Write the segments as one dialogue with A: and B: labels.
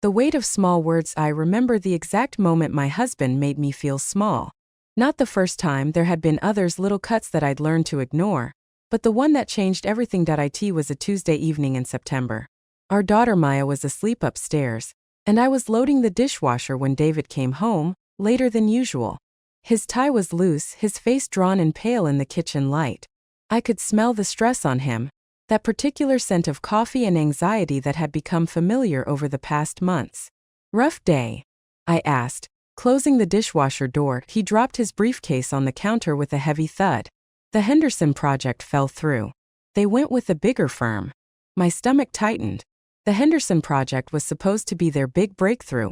A: The weight of small words. I remember the exact moment my husband made me feel small. Not the first time, there had been others, little cuts that I'd learned to ignore. But the one that changed everything. It was a Tuesday evening in September. Our daughter Maya was asleep upstairs, and I was loading the dishwasher when David came home, later than usual. His tie was loose, his face drawn and pale in the kitchen light. I could smell the stress on him, that particular scent of coffee and anxiety that had become familiar over the past months. "Rough day?" I asked, closing the dishwasher door. He dropped his briefcase on the counter with a heavy thud. The Henderson project fell through. They went with a bigger firm. My stomach tightened. The Henderson project was supposed to be their big breakthrough,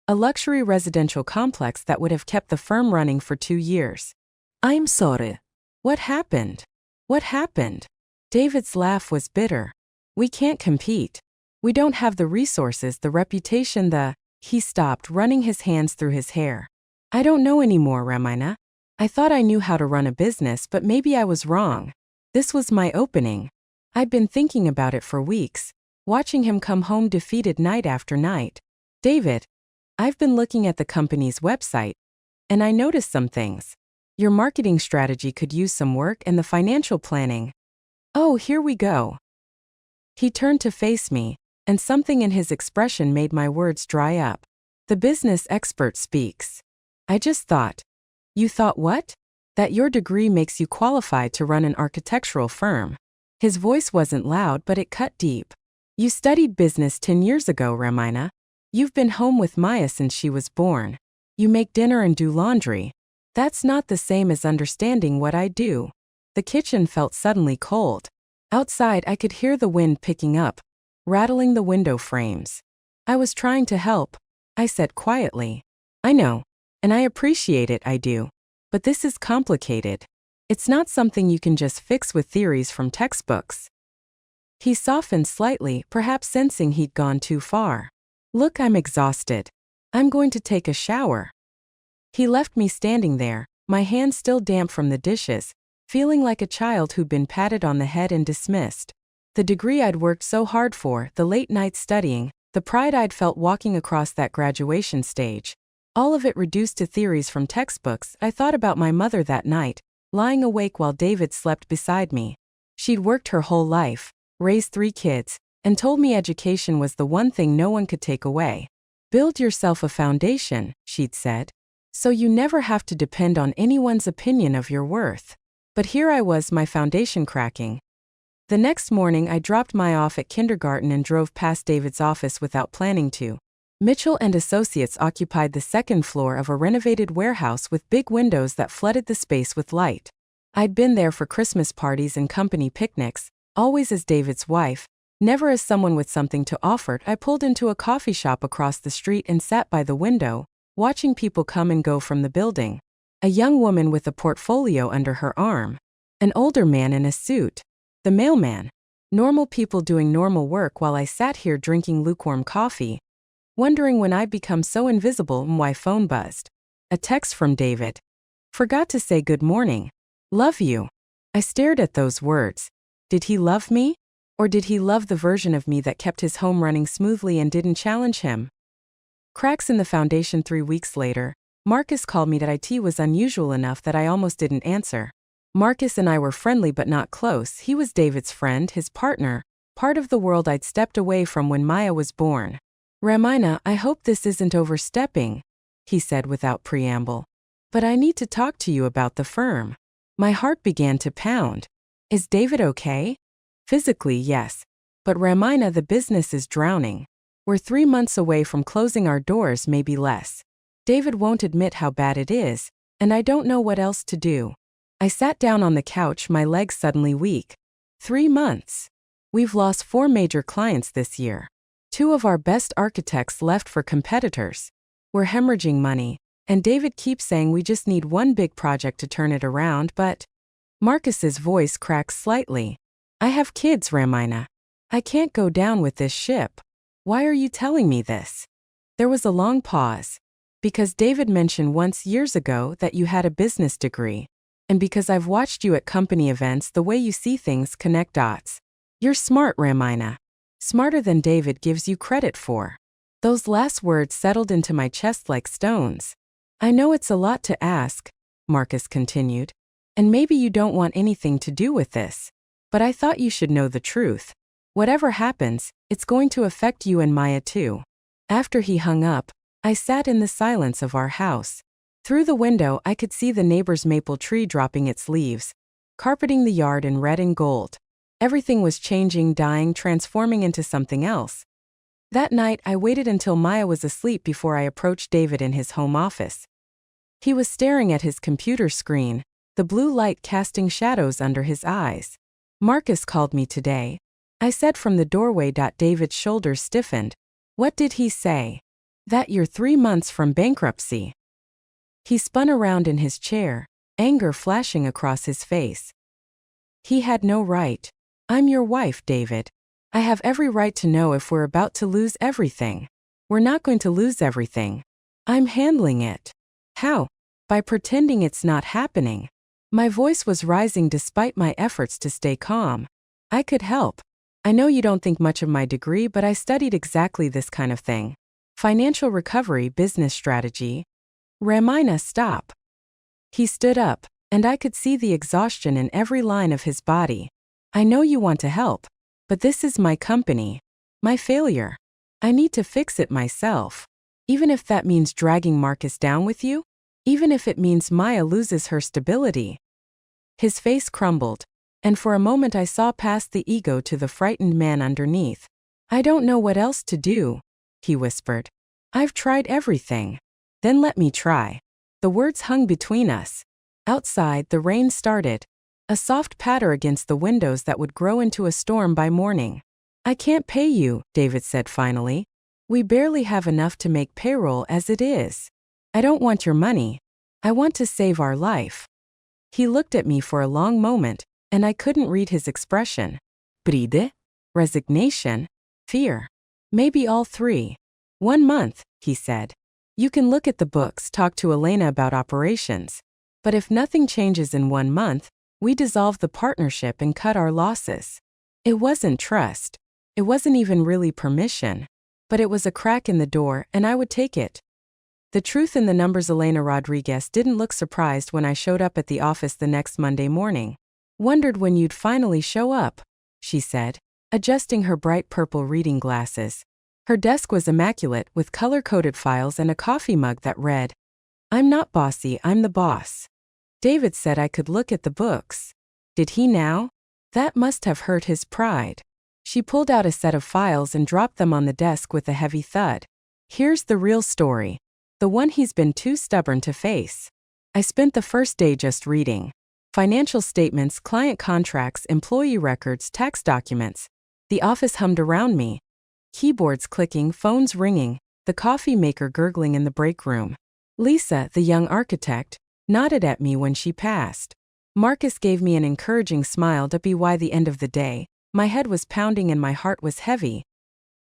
A: a luxury residential complex that would have kept the firm running for 2 years. "I'm sorry." "What happened? What happened?" David's laugh was bitter. "We can't compete. We don't have the resources, the reputation, He stopped, running his hands through his hair. "I don't know anymore, Ramina. I thought I knew how to run a business, but maybe I was wrong. This was my opening. I'd been thinking about it for weeks, watching him come home defeated night after night. David, I've been looking at the company's website, and I noticed some things. Your marketing strategy could use some work, and the financial planning." "Oh, here we go." He turned to face me, and something in his expression made my words dry up. "The business expert speaks. I just thought." "You thought what?" "That your degree makes you qualified to run an architectural firm." His voice wasn't loud, but it cut deep. "You studied business 10 years ago, Ramina. You've been home with Maya since she was born. You make dinner and do laundry. That's not the same as understanding what I do." The kitchen felt suddenly cold. Outside, I could hear the wind picking up, rattling the window frames. "I was trying to help," I said quietly. "I know. And I appreciate it, I do. But this is complicated. It's not something you can just fix with theories from textbooks." He softened slightly, perhaps sensing he'd gone too far. "Look, I'm exhausted. I'm going to take a shower." He left me standing there, my hands still damp from the dishes, feeling like a child who'd been patted on the head and dismissed. The degree I'd worked so hard for, the late nights studying, the pride I'd felt walking across that graduation stage, all of it reduced to theories from textbooks. I thought about my mother that night, lying awake while David slept beside me. She'd worked her whole life, raised 3 kids, and told me education was the one thing no one could take away. "Build yourself a foundation," she'd said, "so you never have to depend on anyone's opinion of your worth." But here I was, my foundation cracking. The next morning, I dropped Maya off at kindergarten and drove past David's office without planning to. Mitchell and Associates occupied the 2nd floor of a renovated warehouse with big windows that flooded the space with light. I'd been there for Christmas parties and company picnics, always as David's wife, never as someone with something to offer. I pulled into a coffee shop across the street and sat by the window, watching people come and go from the building. A young woman with a portfolio under her arm. An older man in a suit. The mailman. Normal people doing normal work while I sat here drinking lukewarm coffee, wondering when I'd become so invisible. My phone buzzed. A text from David. "Forgot to say good morning. Love you." I stared at those words. Did he love me? Or did he love the version of me that kept his home running smoothly and didn't challenge him? Cracks in the foundation. 3 weeks later, Marcus called me. That IT was unusual enough that I almost didn't answer. Marcus and I were friendly but not close. He was David's friend, his partner, part of the world I'd stepped away from when Maya was born. "Ramina, I hope this isn't overstepping," he said without preamble. "But I need to talk to you about the firm." My heart began to pound. Is David okay? Physically, yes. But Ramina, the business is drowning. We're 3 months away from closing our doors, maybe less. David won't admit how bad it is, and I don't know what else to do. I sat down on the couch, my legs suddenly weak. 3 months. We've lost 4 major clients this year. 2 of our best architects left for competitors. We're hemorrhaging money, and David keeps saying we just need one big project to turn it around. But Marcus's voice cracked slightly. "I have kids, Ramina. I can't go down with this ship. Why are you telling me this?" There was a long pause. "Because David mentioned once years ago that you had a business degree. And because I've watched you at company events, the way you see things, connect dots. You're smart, Ramina. Smarter than David gives you credit for." Those last words settled into my chest like stones. I know it's a lot to ask, Marcus continued, and maybe you don't want anything to do with this. But I thought you should know the truth. Whatever happens, it's going to affect you and Maya too. After he hung up, I sat in the silence of our house. Through the window, I could see the neighbor's maple tree dropping its leaves, carpeting the yard in red and gold. Everything was changing, dying, transforming into something else. That night, I waited until Maya was asleep before I approached David in his home office. He was staring at his computer screen, the blue light casting shadows under his eyes. Marcus called me today, I said from the doorway. David's shoulders stiffened. What did he say? That you're 3 months from bankruptcy. He spun around in his chair, anger flashing across his face. He had no right. I'm your wife, David. I have every right to know if we're about to lose everything. We're not going to lose everything. I'm handling it. How? By pretending it's not happening. My voice was rising despite my efforts to stay calm. I could help. I know you don't think much of my degree, but I studied exactly this kind of thing. Financial recovery, business strategy. Ramina, stop. He stood up, and I could see the exhaustion in every line of his body. I know you want to help, but this is my company. My failure. I need to fix it myself. Even if that means dragging Marcus down with you? Even if it means Maya loses her stability. His face crumbled, and for a moment I saw past the ego to the frightened man underneath. I don't know what else to do, he whispered. I've tried everything. Then let me try. The words hung between us. Outside, the rain started, a soft patter against the windows that would grow into a storm by morning. I can't pay you, David said finally. We barely have enough to make payroll as it is. I don't want your money. I want to save our life. He looked at me for a long moment, and I couldn't read his expression. Bride? Resignation? Fear? Maybe all three. 1 month, he said. You can look at the books, talk to Elena about operations. But if nothing changes in 1 month, we dissolve the partnership and cut our losses. It wasn't trust. It wasn't even really permission. But it was a crack in the door, and I would take it. The truth in the numbers. Elena Rodriguez didn't look surprised when I showed up at the office the next Monday morning. Wondered when you'd finally show up, she said, adjusting her bright purple reading glasses. Her desk was immaculate with color-coded files and a coffee mug that read, I'm not bossy, I'm the boss. David said I could look at the books. Did he now? That must have hurt his pride. She pulled out a set of files and dropped them on the desk with a heavy thud. Here's the real story. The one he's been too stubborn to face. I spent the first day just reading. Financial statements, client contracts, employee records, tax documents. The office hummed around me. Keyboards clicking, phones ringing, the coffee maker gurgling in the break room. Lisa, the young architect, nodded at me when she passed. Marcus gave me an encouraging smile. By the end of the day, my head was pounding and my heart was heavy.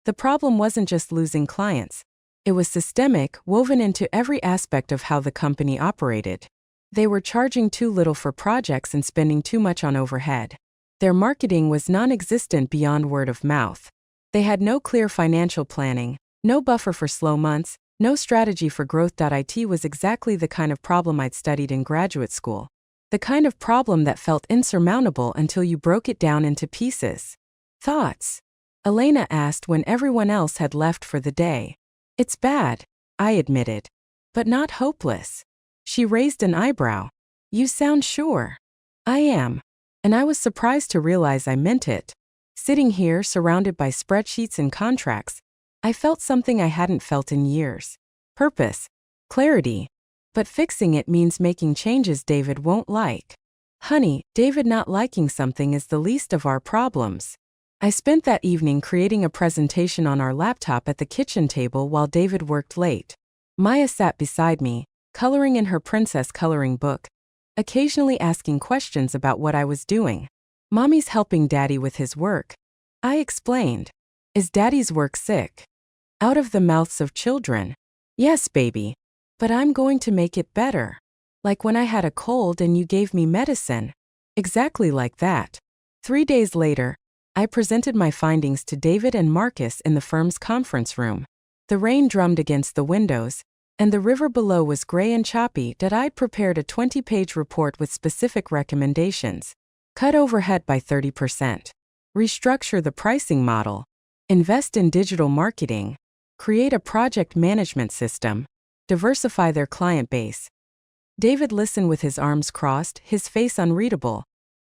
A: The problem wasn't just losing clients. It was systemic, woven into every aspect of how the company operated. They were charging too little for projects and spending too much on overhead. Their marketing was non-existent beyond word of mouth. They had no clear financial planning, no buffer for slow months, no strategy for growth. It was exactly the kind of problem I'd studied in graduate school. The kind of problem that felt insurmountable until you broke it down into pieces. Thoughts? Elena asked when everyone else had left for the day. It's bad, I admitted. But not hopeless. She raised an eyebrow. You sound sure. I am. And I was surprised to realize I meant it. Sitting here, surrounded by spreadsheets and contracts, I felt something I hadn't felt in years. Purpose. Clarity. But fixing it means making changes David won't like. Honey, David not liking something is the least of our problems. I spent that evening creating a presentation on our laptop at the kitchen table while David worked late. Maya sat beside me, coloring in her princess coloring book, occasionally asking questions about what I was doing. Mommy's helping Daddy with his work. I explained. Is Daddy's work sick? Out of the mouths of children. Yes, baby. But I'm going to make it better. Like when I had a cold and you gave me medicine. Exactly like that. 3 days later, I presented my findings to David and Marcus in the firm's conference room. The rain drummed against the windows, and the river below was gray and choppy. I'd prepared a 20-page report with specific recommendations. Cut overhead by 30%. Restructure the pricing model. Invest in digital marketing. Create a project management system. Diversify their client base. David listened with his arms crossed, his face unreadable.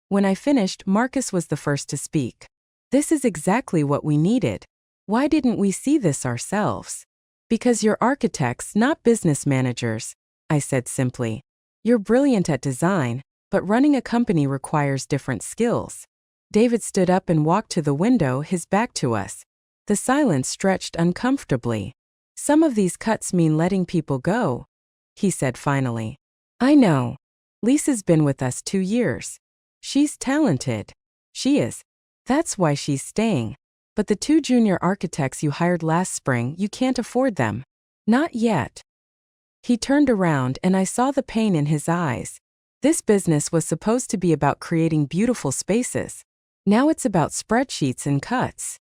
A: When I finished, Marcus was the first to speak. This is exactly what we needed. Why didn't we see this ourselves? Because you're architects, not business managers, I said simply. You're brilliant at design, but running a company requires different skills. David stood up and walked to the window, his back to us. The silence stretched uncomfortably. Some of these cuts mean letting people go, he said finally. I know. Lisa's been with us 2 years. She's talented. She is. That's why she's staying. But the 2 junior architects you hired last spring, you can't afford them. Not yet. He turned around and I saw the pain in his eyes. This business was supposed to be about creating beautiful spaces. Now it's about spreadsheets and cuts.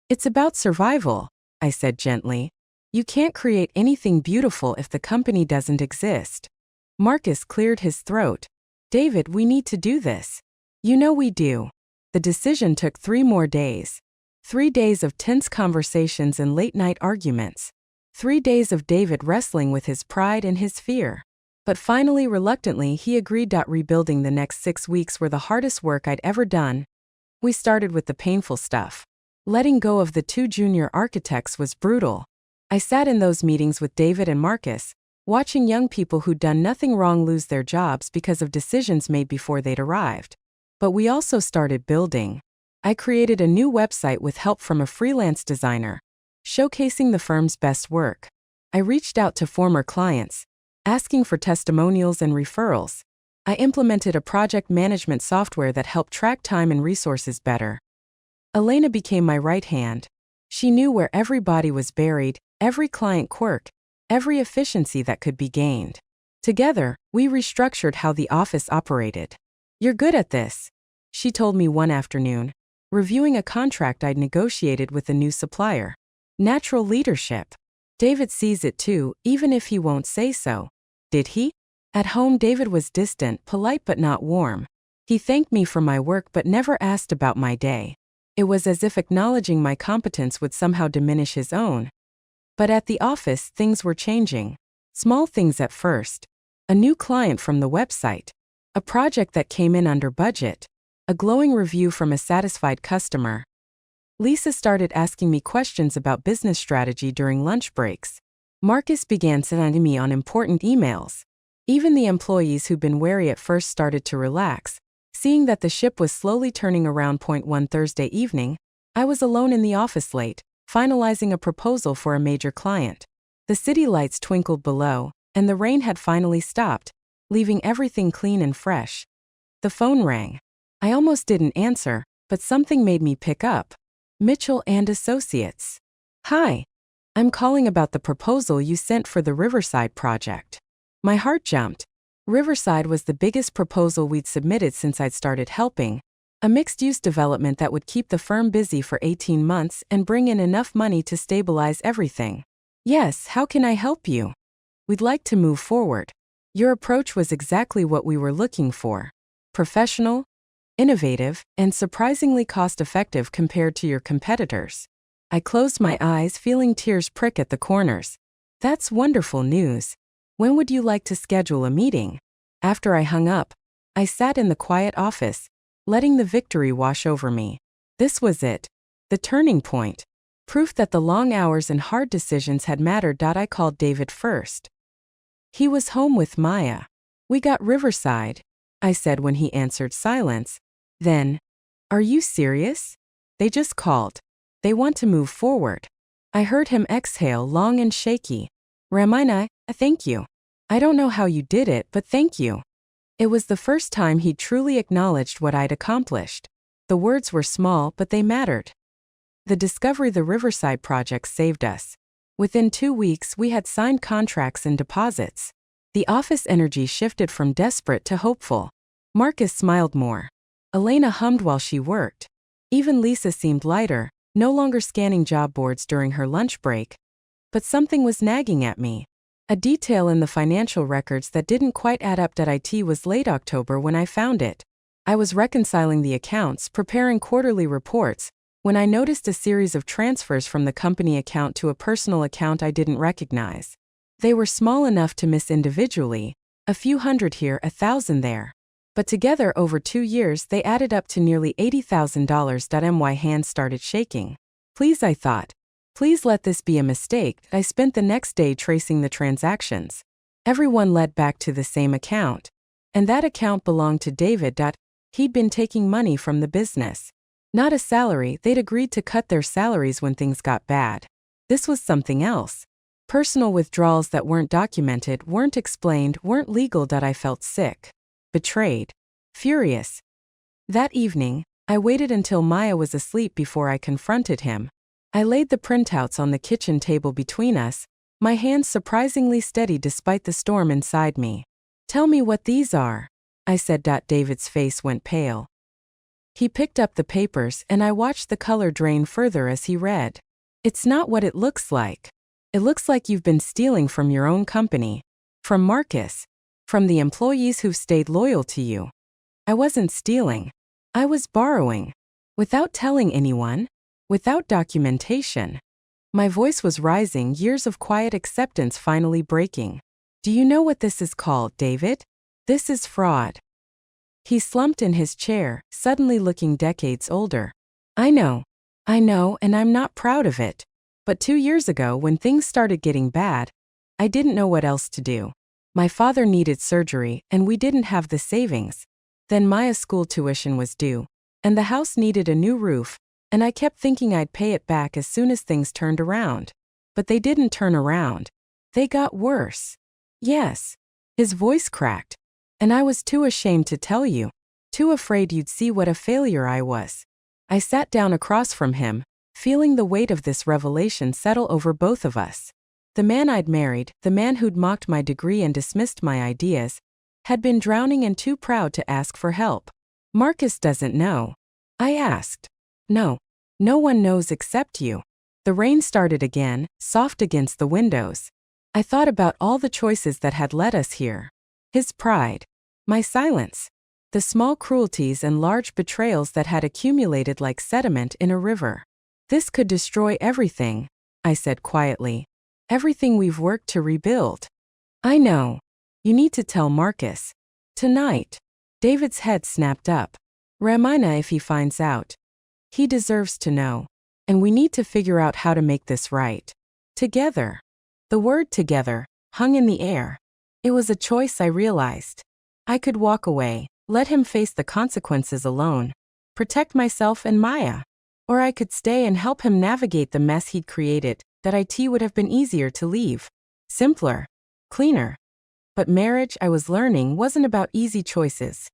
A: It's about survival, I said gently. You can't create anything beautiful if the company doesn't exist. Marcus cleared his throat. David, we need to do this. You know we do. The decision took 3 more days. 3 days of tense conversations and late-night arguments. 3 days of David wrestling with his pride and his fear. But finally, reluctantly, he agreed. Rebuilding the next 6 weeks were the hardest work I'd ever done. We started with the painful stuff. Letting go of the 2 junior architects was brutal. I sat in those meetings with David and Marcus, watching young people who'd done nothing wrong lose their jobs because of decisions made before they'd arrived. But we also started building. I created a new website with help from a freelance designer, showcasing the firm's best work. I reached out to former clients, asking for testimonials and referrals. I implemented a project management software that helped track time and resources better. Elena became my right hand. She knew where everybody was buried, every client quirk, every efficiency that could be gained. Together, we restructured how the office operated. You're good at this, she told me one afternoon, reviewing a contract I'd negotiated with a new supplier. Natural leadership. David sees it too, even if he won't say so. Did he? At home, David was distant, polite but not warm. He thanked me for my work but never asked about my day. It was as if acknowledging my competence would somehow diminish his own. But at the office, things were changing. Small things at first. A new client from the website. A project that came in under budget. A glowing review from a satisfied customer. Lisa started asking me questions about business strategy during lunch breaks. Marcus began sending me on important emails. Even the employees who'd been wary at first started to relax, seeing that the ship was slowly turning around. One Thursday evening, I was alone in the office late, finalizing a proposal for a major client. The city lights twinkled below, and the rain had finally stopped, leaving everything clean and fresh. The phone rang. I almost didn't answer, but something made me pick up. Mitchell and Associates. Hi. I'm calling about the proposal you sent for the Riverside project. My heart jumped. Riverside was the biggest proposal we'd submitted since I'd started helping. A mixed-use development that would keep the firm busy for 18 months and bring in enough money to stabilize everything. Yes, how can I help you? We'd like to move forward. Your approach was exactly what we were looking for. Professional, innovative, and surprisingly cost-effective compared to your competitors. I closed my eyes, feeling tears prick at the corners. That's wonderful news. When would you like to schedule a meeting? After I hung up, I sat in the quiet office, letting the victory wash over me. This was it. The turning point. Proof that the long hours and hard decisions had mattered. I called David first. He was home with Maya. We got Riverside, I said when he answered silence. Then, are you serious? They just called. They want to move forward. I heard him exhale long and shaky. Ramina, thank you. I don't know how you did it, but thank you. It was the first time he truly acknowledged what I'd accomplished. The words were small, but they mattered. The Discovery Riverside project saved us. Within 2 weeks, we had signed contracts and deposits. The office energy shifted from desperate to hopeful. Marcus smiled more. Elena hummed while she worked. Even Lisa seemed lighter, no longer scanning job boards during her lunch break. But something was nagging at me. A detail in the financial records that didn't quite add up. It was late October when I found it. I was reconciling the accounts, preparing quarterly reports, when I noticed a series of transfers from the company account to a personal account I didn't recognize. They were small enough to miss individually, a few hundred here, 1,000 there. But together over 2 years they added up to nearly $80,000. My hands started shaking. Please, I thought. Please let this be a mistake. I spent the next day tracing the transactions. Everyone led back to the same account. And that account belonged to David. He'd been taking money from the business. Not a salary. They'd agreed to cut their salaries when things got bad. This was something else. Personal withdrawals that weren't documented, weren't explained, weren't legal. I felt sick. Betrayed. Furious. That evening, I waited until Maya was asleep before I confronted him. I laid the printouts on the kitchen table between us, my hands surprisingly steady despite the storm inside me. Tell me what these are, I said. David's face went pale. He picked up the papers and I watched the color drain further as he read. It's not what it looks like. It looks like you've been stealing from your own company. From Marcus. From the employees who've stayed loyal to you. I wasn't stealing. I was borrowing. Without telling anyone. Without documentation. My voice was rising, years of quiet acceptance finally breaking. Do you know what this is called, David? This is fraud. He slumped in his chair, suddenly looking decades older. I know, and I'm not proud of it. But 2 years ago, when things started getting bad, I didn't know what else to do. My father needed surgery, and we didn't have the savings. Then Maya's school tuition was due, and the house needed a new roof, and I kept thinking I'd pay it back as soon as things turned around. But they didn't turn around. They got worse. Yes. His voice cracked. And I was too ashamed to tell you. Too afraid you'd see what a failure I was. I sat down across from him, feeling the weight of this revelation settle over both of us. The man I'd married, the man who'd mocked my degree and dismissed my ideas, had been drowning and too proud to ask for help. Marcus doesn't know. I asked. No. No one knows except you. The rain started again, soft against the windows. I thought about all the choices that had led us here. His pride. My silence. The small cruelties and large betrayals that had accumulated like sediment in a river. This could destroy everything, I said quietly. Everything we've worked to rebuild. I know. You need to tell Marcus. Tonight. David's head snapped up. Ramina if he finds out. He deserves to know. And we need to figure out how to make this right. Together. The word together hung in the air. It was a choice I realized. I could walk away, let him face the consequences alone, protect myself and Maya. Or I could stay and help him navigate the mess he'd created. It would have been easier to leave. Simpler. Cleaner. But marriage, I was learning, wasn't about easy choices.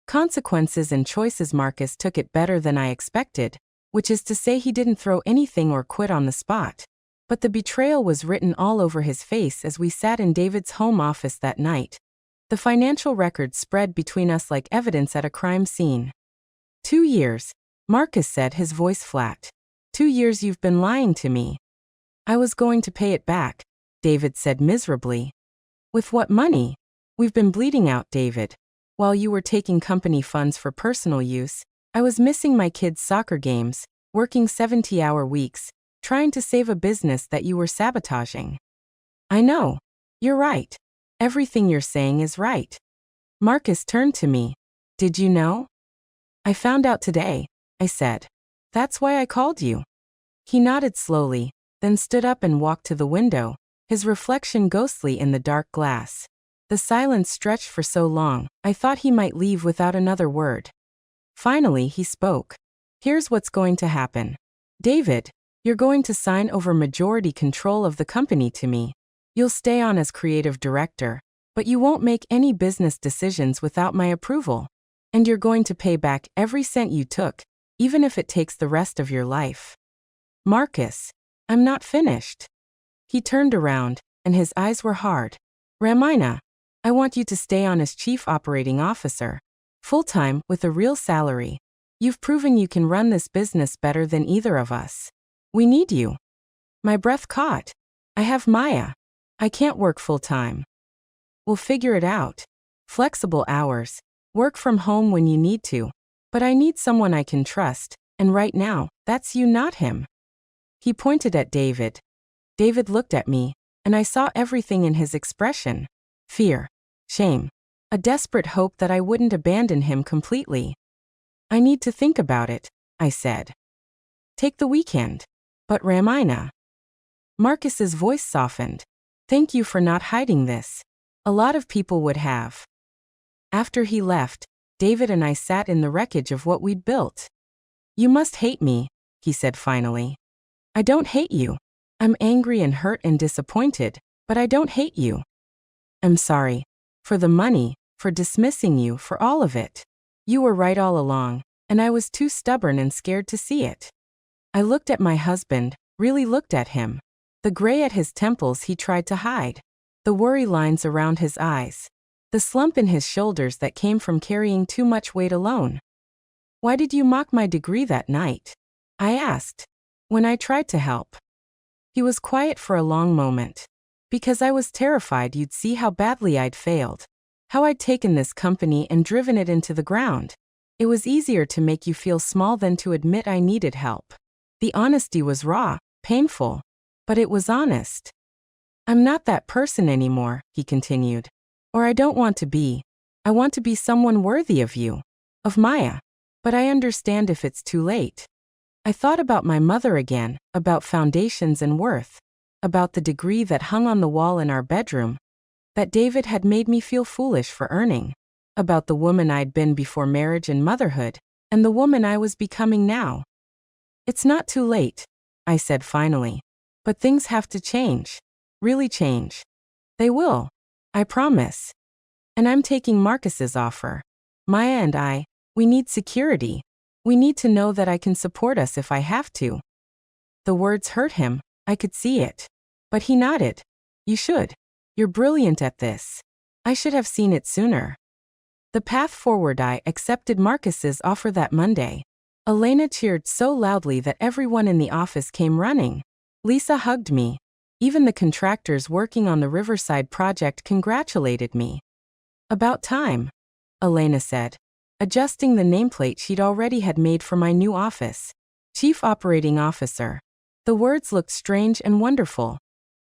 A: Consequences and choices. Marcus took it better than I expected, which is to say he didn't throw anything or quit on the spot. But the betrayal was written all over his face as we sat in David's home office that night. The financial records spread between us like evidence at a crime scene. 2 years, Marcus said, his voice flat. 2 years you've been lying to me. I was going to pay it back, David said miserably. With what money? We've been bleeding out, David. While you were taking company funds for personal use, I was missing my kids' soccer games, working 70-hour weeks, trying to save a business that you were sabotaging. I know. You're right. Everything you're saying is right. Marcus turned to me. Did you know? I found out today, I said. That's why I called you. He nodded slowly, then stood up and walked to the window, his reflection ghostly in the dark glass. The silence stretched for so long, I thought he might leave without another word. Finally, he spoke. Here's what's going to happen. David, you're going to sign over majority control of the company to me. You'll stay on as creative director, but you won't make any business decisions without my approval. And you're going to pay back every cent you took, even if it takes the rest of your life. Marcus, I'm not finished. He turned around, and his eyes were hard. Ramina, I want you to stay on as chief operating officer, full-time with a real salary. You've proven you can run this business better than either of us. We need you. My breath caught. I have Maya. I can't work full-time. We'll figure it out. Flexible hours. Work from home when you need to. But I need someone I can trust, and right now, that's you, not him. He pointed at David. David looked at me, and I saw everything in his expression. Fear. Shame. A desperate hope that I wouldn't abandon him completely. I need to think about it, I said. Take the weekend. But Ramina. Marcus's voice softened. Thank you for not hiding this. A lot of people would have. After he left, David and I sat in the wreckage of what we'd built. You must hate me, he said finally. I don't hate you. I'm angry and hurt and disappointed, but I don't hate you. I'm sorry. For the money, for dismissing you, for all of it. You were right all along, and I was too stubborn and scared to see it. I looked at my husband, really looked at him. The gray at his temples he tried to hide. The worry lines around his eyes. The slump in his shoulders that came from carrying too much weight alone. Why did you mock my degree that night? I asked. When I tried to help. He was quiet for a long moment. Because I was terrified you'd see how badly I'd failed. How I'd taken this company and driven it into the ground. It was easier to make you feel small than to admit I needed help. The honesty was raw, painful. But it was honest. I'm not that person anymore, he continued. Or I don't want to be. I want to be someone worthy of you. Of Maya. But I understand if it's too late. I thought about my mother again, about foundations and worth. About the degree that hung on the wall in our bedroom. That David had made me feel foolish for earning. About the woman I'd been before marriage and motherhood, and the woman I was becoming now. It's not too late, I said finally. But things have to change. Really change. They will. I promise. And I'm taking Marcus's offer. Maya and I, we need security. We need to know that I can support us if I have to. The words hurt him, I could see it. But he nodded. You should. You're brilliant at this. I should have seen it sooner. The path forward. I accepted Marcus's offer that Monday. Elena cheered so loudly that everyone in the office came running. Lisa hugged me. Even the contractors working on the Riverside project congratulated me. About time, Elena said, adjusting the nameplate she'd already had made for my new office. Chief Operating Officer. The words looked strange and wonderful.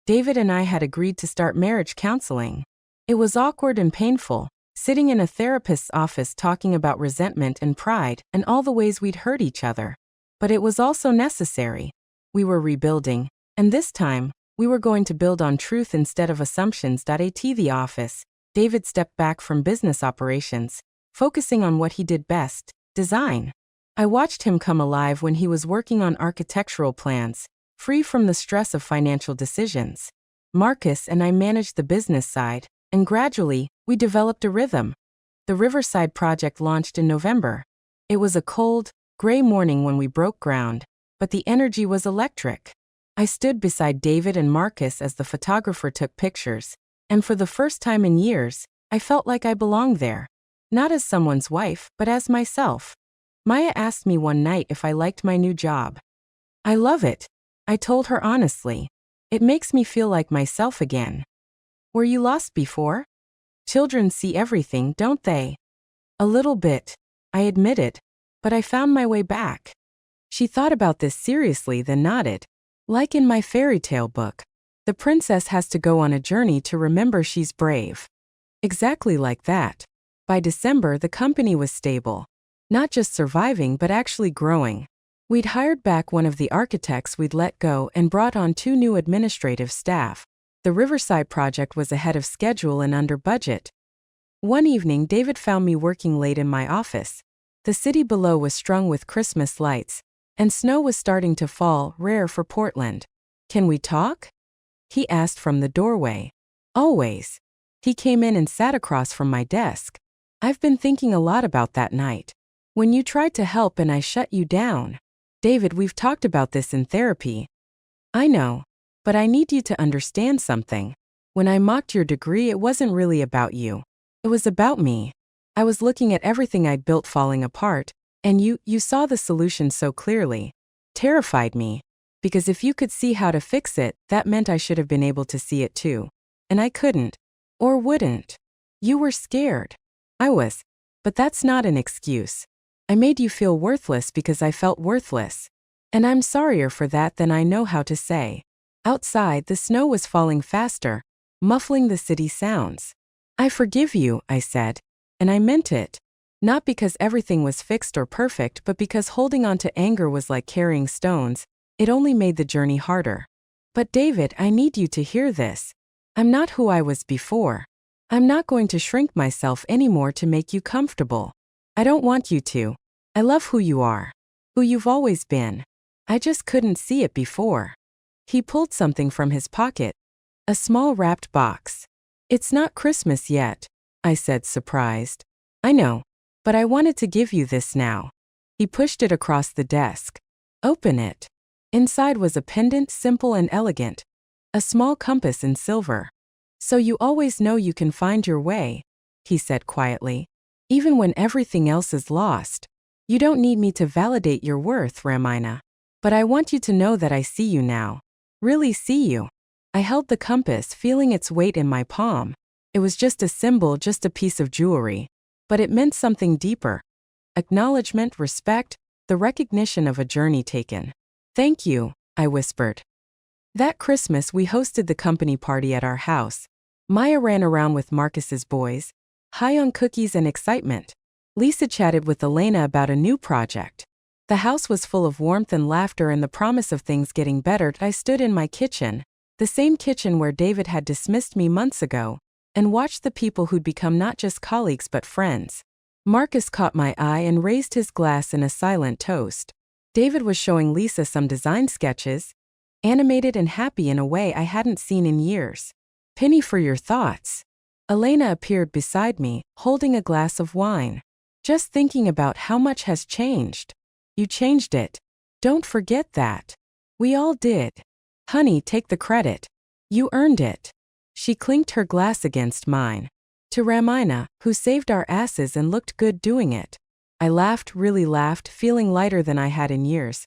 A: David and I had agreed to start marriage counseling. It was awkward and painful, sitting in a therapist's office talking about resentment and pride and all the ways we'd hurt each other. But it was also necessary. We were rebuilding, and this time, we were going to build on truth instead of assumptions. At the office, David stepped back from business operations, focusing on what he did best, design. I watched him come alive when he was working on architectural plans, free from the stress of financial decisions. Marcus and I managed the business side, and gradually, we developed a rhythm. The Riverside project launched in November. It was a cold, gray morning when we broke ground, but the energy was electric. I stood beside David and Marcus as the photographer took pictures, and for the first time in years, I felt like I belonged there. Not as someone's wife, but as myself. Maya asked me one night if I liked my new job. I love it, I told her honestly. It makes me feel like myself again. Were you lost before? Children see everything, don't they? A little bit, I admitted, but I found my way back. She thought about this seriously, then nodded. Like in my fairy tale book, the princess has to go on a journey to remember she's brave. Exactly like that. By December, the company was stable. Not just surviving, but actually growing. We'd hired back one of the architects we'd let go and brought on 2 new administrative staff. The Riverside project was ahead of schedule and under budget. One evening, David found me working late in my office. The city below was strung with Christmas lights, and snow was starting to fall, rare for Portland. Can we talk? He asked from the doorway. Always. He came in and sat across from my desk. I've been thinking a lot about that night. When you tried to help and I shut you down. David, we've talked about this in therapy. I know. But I need you to understand something. When I mocked your degree, it wasn't really about you. It was about me. I was looking at everything I'd built falling apart, and you saw the solution so clearly. Terrified me. Because if you could see how to fix it, that meant I should have been able to see it too. And I couldn't. Or wouldn't. You were scared. I was. But that's not an excuse. I made you feel worthless because I felt worthless. And I'm sorrier for that than I know how to say. Outside, the snow was falling faster, muffling the city sounds. I forgive you, I said. And I meant it. Not because everything was fixed or perfect, but because holding on to anger was like carrying stones. It only made the journey harder. But David, I need you to hear this. I'm not who I was before. I'm not going to shrink myself anymore to make you comfortable. I don't want you to. I love who you are. Who you've always been. I just couldn't see it before. He pulled something from his pocket. A small wrapped box. It's not Christmas yet, I said, surprised. I know. But I wanted to give you this now. He pushed it across the desk. Open it. Inside was a pendant, simple and elegant. A small compass in silver. So you always know you can find your way, he said quietly. Even when everything else is lost. You don't need me to validate your worth, Ramina. But I want you to know that I see you now. Really see you. I held the compass, feeling its weight in my palm. It was just a symbol, just a piece of jewelry. But it meant something deeper. Acknowledgement, respect, the recognition of a journey taken. Thank you, I whispered. That Christmas we hosted the company party at our house. Maya ran around with Marcus's boys, high on cookies and excitement. Lisa chatted with Elena about a new project. The house was full of warmth and laughter and the promise of things getting better. I stood in my kitchen, the same kitchen where David had dismissed me months ago, and watched the people who'd become not just colleagues but friends. Marcus caught my eye and raised his glass in a silent toast. David was showing Lisa some design sketches, animated and happy in a way I hadn't seen in years. Penny for your thoughts. Elena appeared beside me, holding a glass of wine. Just thinking about how much has changed. You changed it. Don't forget that. We all did. Honey, take the credit. You earned it. She clinked her glass against mine. To Ramina, who saved our asses and looked good doing it. I laughed, really laughed, feeling lighter than I had in years.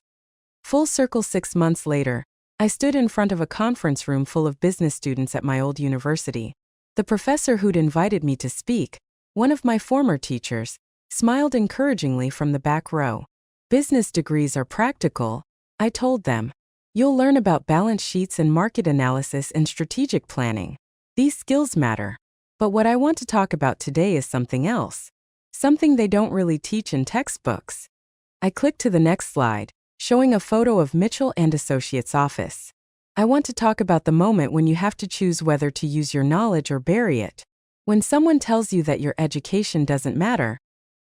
A: Full circle 6 months later, I stood in front of a conference room full of business students at my old university. The professor who'd invited me to speak, one of my former teachers, smiled encouragingly from the back row. Business degrees are practical, I told them. You'll learn about balance sheets and market analysis and strategic planning. These skills matter. But what I want to talk about today is something else. Something they don't really teach in textbooks. I clicked to the next slide, showing a photo of Mitchell & Associates' office. I want to talk about the moment when you have to choose whether to use your knowledge or bury it. When someone tells you that your education doesn't matter,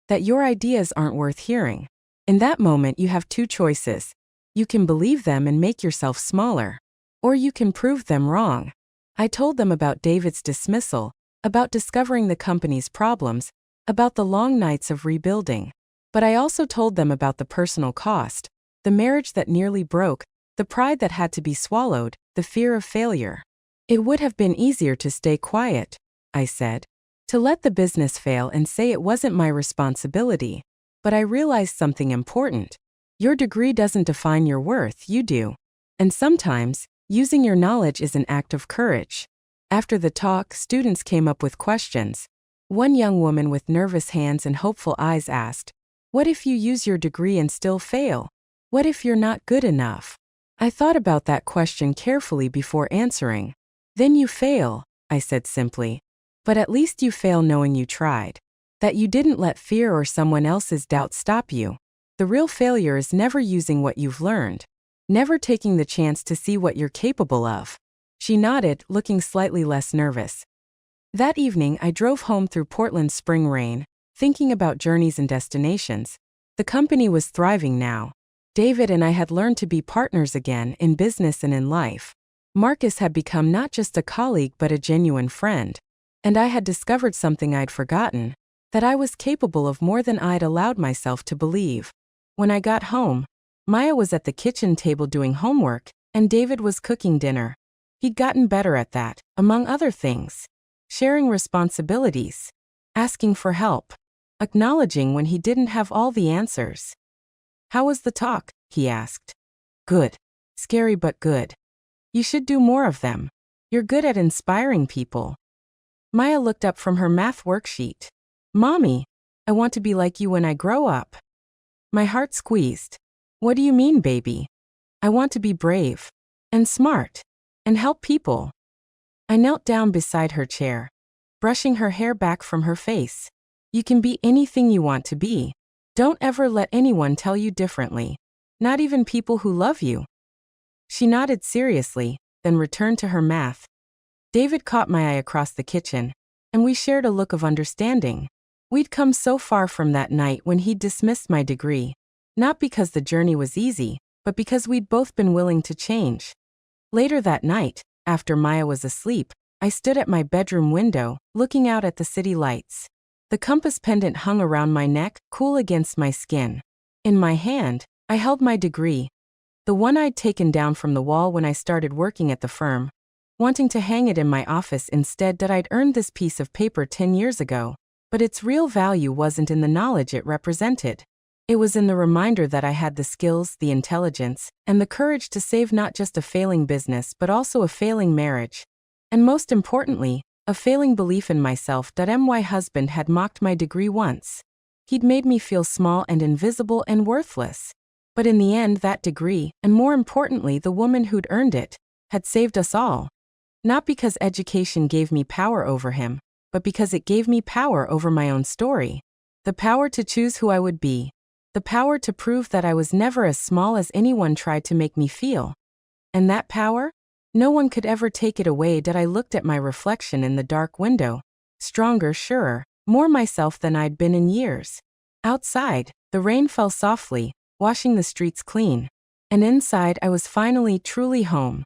A: that your ideas aren't worth hearing. In that moment you have two choices. You can believe them and make yourself smaller. Or you can prove them wrong. I told them about David's dismissal, about discovering the company's problems, about the long nights of rebuilding. But I also told them about the personal cost, the marriage that nearly broke, the pride that had to be swallowed, the fear of failure. It would have been easier to stay quiet, I said. To let the business fail and say it wasn't my responsibility. But I realized something important. Your degree doesn't define your worth, you do. And sometimes, using your knowledge is an act of courage. After the talk, students came up with questions. One young woman with nervous hands and hopeful eyes asked, "What if you use your degree and still fail? What if you're not good enough?" I thought about that question carefully before answering. Then you fail, I said simply. But at least you fail knowing you tried. That you didn't let fear or someone else's doubt stop you. The real failure is never using what you've learned. Never taking the chance to see what you're capable of. She nodded, looking slightly less nervous. That evening, I drove home through Portland's spring rain, thinking about journeys and destinations. The company was thriving now. David and I had learned to be partners again in business and in life. Marcus had become not just a colleague but a genuine friend. And I had discovered something I'd forgotten, that I was capable of more than I'd allowed myself to believe. When I got home, Maya was at the kitchen table doing homework, and David was cooking dinner. He'd gotten better at that, among other things. Sharing responsibilities, asking for help, acknowledging when he didn't have all the answers. "How was the talk?" he asked. "Good," Scary but good. You should do more of them. You're good at inspiring people. Maya looked up from her math worksheet. Mommy, I want to be like you when I grow up. My heart squeezed. What do you mean, baby? I want to be brave and smart and help people. I knelt down beside her chair, brushing her hair back from her face. You can be anything you want to be. Don't ever let anyone tell you differently. Not even people who love you. She nodded seriously, then returned to her math. David caught my eye across the kitchen, and we shared a look of understanding. We'd come so far from that night when he'd dismissed my degree, not because the journey was easy, but because we'd both been willing to change. Later that night, after Maya was asleep, I stood at my bedroom window, looking out at the city lights. The compass pendant hung around my neck, cool against my skin. In my hand, I held my degree, the one I'd taken down from the wall when I started working at the firm, wanting to hang it in my office instead that I'd earned this piece of paper 10 years ago. But its real value wasn't in the knowledge it represented. It was in the reminder that I had the skills, the intelligence, and the courage to save not just a failing business but also a failing marriage. And most importantly, a failing belief in myself. My husband had mocked my degree once. He'd made me feel small and invisible and worthless. But in the end, that degree, and more importantly the woman who'd earned it, had saved us all. Not because education gave me power over him, but because it gave me power over my own story. The power to choose who I would be. The power to prove that I was never as small as anyone tried to make me feel. And that power? No one could ever take it away. I looked at my reflection in the dark window. Stronger, surer, more myself than I'd been in years. Outside, the rain fell softly, washing the streets clean. And inside, I was finally truly home.